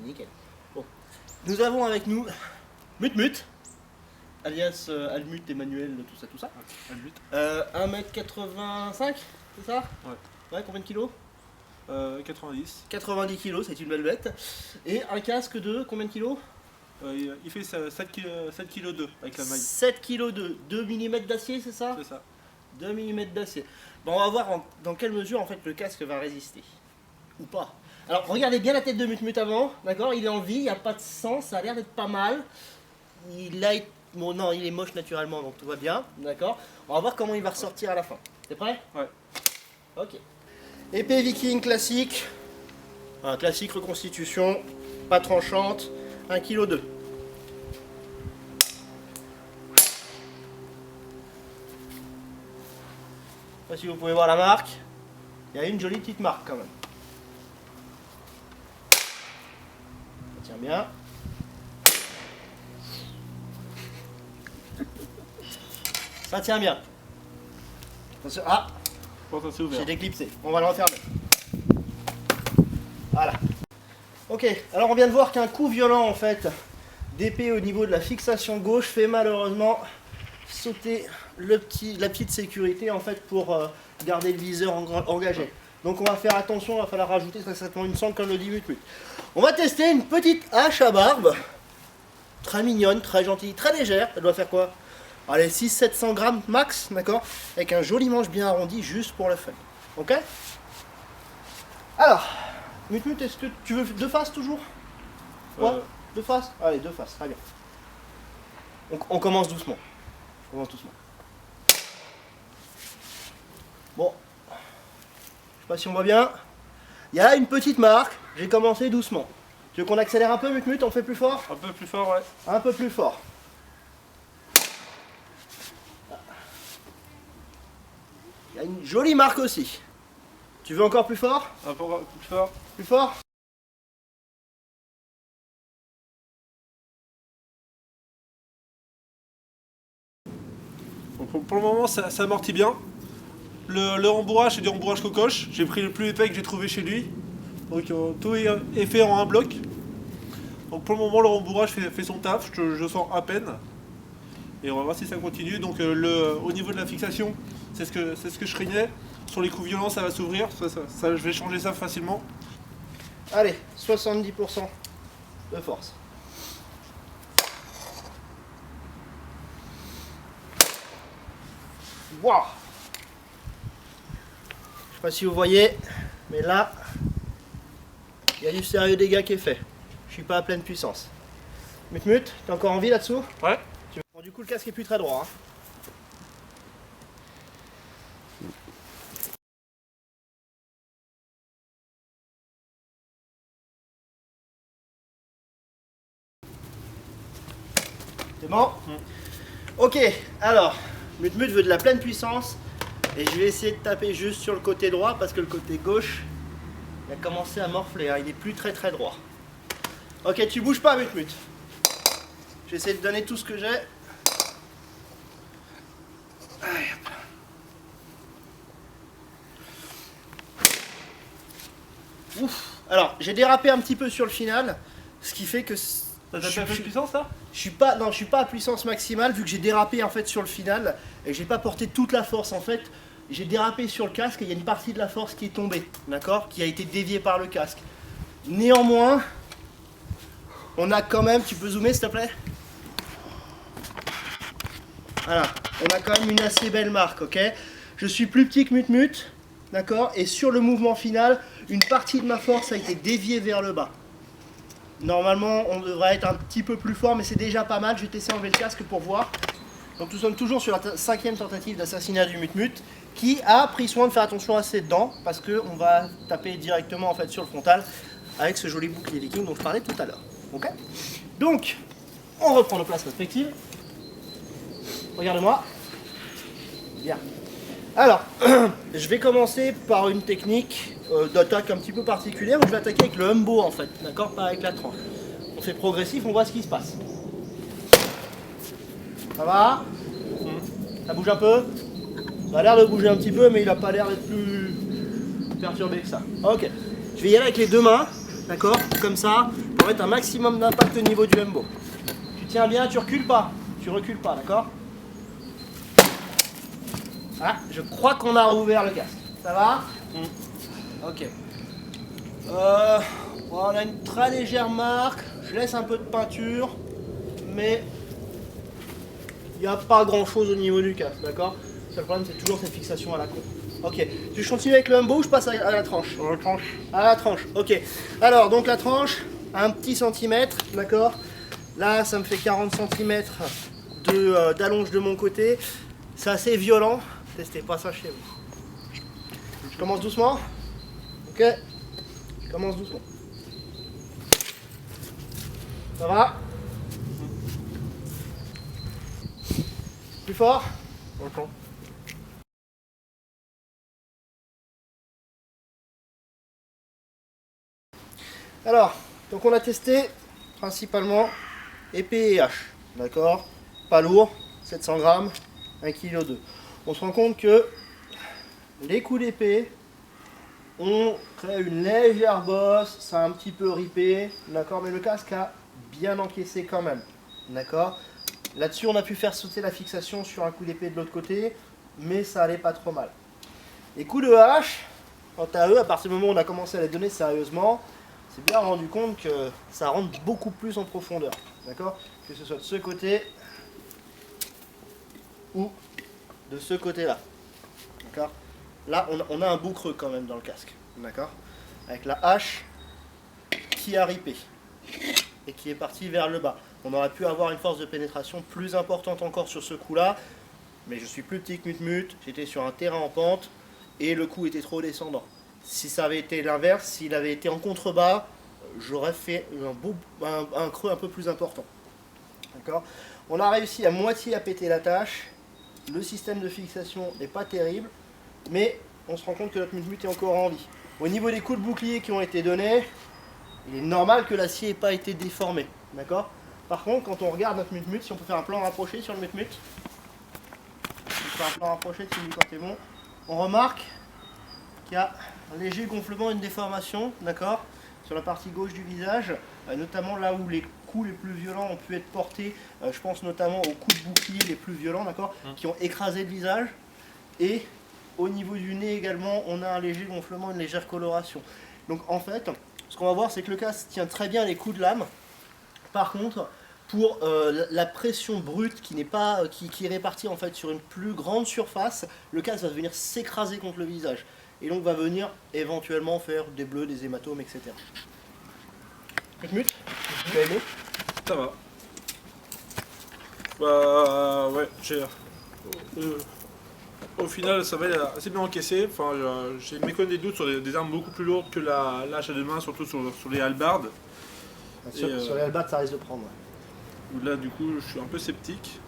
Nickel. Bon. Nous avons avec nous Mutmut, alias Almut, Emmanuel, tout ça. Almut. 1m85, c'est ça? Ouais. Ouais, combien de kilos? 90. 90 kilos, c'est une belle bête. Et un casque de combien de kilos? Il fait 7 kg 2 avec la maille. 7 kg de 2 mm d'acier, c'est ça? C'est ça. 2 mm d'acier. Bon, on va voir dans quelle mesure en fait le casque va résister. Ou pas. Alors regardez bien la tête de Mutmut avant, d'accord? Il est en vie, il n'y a pas de sang, ça a l'air d'être pas mal. Bon non, il est moche naturellement, donc tout va bien, d'accord? On va voir comment il va ressortir à la fin. T'es prêt? Ouais. Ok. Épée viking classique. Classique reconstitution, pas tranchante, 1 kg 2. Je sais pas si vous pouvez voir la marque. Il y a une jolie petite marque quand même. Ça tient bien. Ça tient bien. Attention. Ah, Bon, ça c'est ouvert. j'ai déclipsé. On va le refermer. Voilà. Ok, alors on vient de voir qu'un coup violent en fait d'épée au niveau de la fixation gauche fait malheureusement sauter la petite sécurité en fait pour garder le viseur engagé. Donc on va faire attention, il va falloir rajouter très certainement une sangle comme le dit Mutmut. On va tester une petite hache à barbe, très mignonne, très gentille, très légère. Elle doit faire quoi? Allez, 600-700 grammes max, d'accord? Avec un joli manche bien arrondi juste pour le fun. Ok? Alors, Mutmut, est-ce que tu veux deux faces toujours? Ouais, deux faces? Allez, deux faces, très bien. On commence doucement. On commence doucement. Bon. Je sais pas si on voit bien. Il y a une petite marque. J'ai commencé doucement. Tu veux qu'on accélère un peu, Mutmut? On fait plus fort? Un peu plus fort, ouais. Un peu plus fort. Il y a une jolie marque aussi. Tu veux encore plus fort? Un peu plus fort. Plus fort? Bon, pour le moment, ça amortit bien. Le rembourrage, c'est du rembourrage cocoche. J'ai pris le plus épais que j'ai trouvé chez lui. Donc tout est fait en un bloc. Donc pour le moment, le rembourrage fait son taf. Je sens à peine. Et on va voir si ça continue. Donc au niveau de la fixation, c'est ce que je craignais. Sur les coups violents, ça va s'ouvrir. Je vais changer ça facilement. Allez, 70% de force. Waouh! Je sais pas si vous voyez, mais là, il y a du sérieux dégât qui est fait. Je suis pas à pleine puissance. Mutmut, t'as encore envie là-dessous? Ouais. Bon, du coup, le casque est plus très droit. Hein. C'est bon? Ok, alors, Mutmut veut de la pleine puissance et je vais essayer de taper juste sur le côté droit parce que le côté gauche, il a commencé à morfler, hein, il est plus très droit. Ok, tu bouges pas, Mutmut. Je vais essayer de donner tout ce que j'ai. Allez, hop. Ouf. Alors, j'ai dérapé un petit peu sur le final, ce qui fait que T'as tapé un peu de puissance là? je suis pas à puissance maximale vu que j'ai dérapé en fait sur le final et j'ai pas porté toute la force en fait. J'ai dérapé sur le casque et il y a une partie de la force qui est tombée, d'accord, qui a été déviée par le casque. Néanmoins, on a quand même, tu peux zoomer s'il te plaît? Voilà, on a quand même une assez belle marque, ok? Je suis plus petit que Mutmut, d'accord, et sur le mouvement final, une partie de ma force a été déviée vers le bas. Normalement, on devrait être un petit peu plus fort, mais c'est déjà pas mal. Je vais tester enlever le casque pour voir. Donc nous sommes toujours sur la 5e tentative d'assassinat du Mutmut, qui a pris soin de faire attention à ses dents, parce qu'on va taper directement en fait sur le frontal avec ce joli bouclier viking dont je parlais tout à l'heure. Ok? Donc, on reprend nos places respectives. Regardez-moi. Bien. Alors, je vais commencer par une technique d'attaque un petit peu particulière où je vais attaquer avec le humbo en fait, d'accord, pas avec la tranche. On fait progressif, on voit ce qui se passe. Ça va? Ça bouge un peu? Ça a l'air de bouger un petit peu, mais il n'a pas l'air d'être plus perturbé que ça. Ok, je vais y aller avec les deux mains, d'accord, comme ça, pour mettre un maximum d'impact au niveau du embo. Tu tiens bien, tu recules pas. Tu recules pas, d'accord? Ah, je crois qu'on a rouvert le casque. Ça va? Ok. On a une très légère marque. Je laisse un peu de peinture, mais il n'y a pas grand chose au niveau du casque, d'accord? Le seul problème, c'est toujours cette fixation à la con. Ok. Tu continues avec le embo ou je passe à la tranche? On tranche. À la tranche, ok. Alors, donc la tranche, un petit centimètre, d'accord? Là, ça me fait 40 cm d'allonge de mon côté. C'est assez violent. Testez pas ça chez vous. Je commence doucement. Ok. Je commence doucement. Ça va? Plus fort? On Alors, donc on a testé principalement épée et hache, d'accord? Pas lourd, 700 grammes, 1,2 kg. On se rend compte que les coups d'épée ont créé une légère bosse, ça a un petit peu ripé, d'accord? Mais le casque a bien encaissé quand même, d'accord? Là-dessus, on a pu faire sauter la fixation sur un coup d'épée de l'autre côté, mais ça allait pas trop mal. Les coups de hache, quant à eux, à partir du moment où on a commencé à les donner sérieusement, c'est bien rendu compte que ça rentre beaucoup plus en profondeur, d'accord? Que ce soit de ce côté ou de ce côté-là, d'accord? Là, on a un bout creux quand même dans le casque, d'accord? Avec la hache qui a ripé et qui est partie vers le bas. On aurait pu avoir une force de pénétration plus importante encore sur ce coup-là, mais je suis plus petit que Mutmut, j'étais sur un terrain en pente et le coup était trop descendant. Si ça avait été l'inverse, s'il avait été en contrebas, j'aurais fait un creux un peu plus important. D'accord? On a réussi à moitié à péter la tâche. Le système de fixation n'est pas terrible, mais on se rend compte que notre Mutmut est encore en vie. Au niveau des coups de bouclier qui ont été donnés, il est normal que l'acier n'ait pas été déformé. D'accord? Par contre, quand on regarde notre Mutmut, si on peut faire un plan rapproché sur le Mutmut, un plan rapproché de celui quand c'est bon, on remarque qu'il y a un léger gonflement, une déformation, d'accord, sur la partie gauche du visage, notamment là où les coups les plus violents ont pu être portés, je pense notamment aux coups de bouclier les plus violents, d'accord, qui ont écrasé le visage, et au niveau du nez également, on a un léger gonflement, une légère coloration. Donc en fait, ce qu'on va voir, c'est que le casque tient très bien les coups de lame. Par contre, pour la pression brute qui est répartie en fait sur une plus grande surface, le casque va venir s'écraser contre le visage et donc va venir éventuellement faire des bleus, des hématomes, etc. Mutmut, tu as aimé? Ça va. Bah ouais, au final ça va assez bien encaissé. Enfin, j'ai méconnu des doutes sur des armes beaucoup plus lourdes que la hache à deux mains, surtout sur les hallebardes. Sur les hallebardes, ça risque de prendre. Ouais. Là du coup je suis un peu sceptique.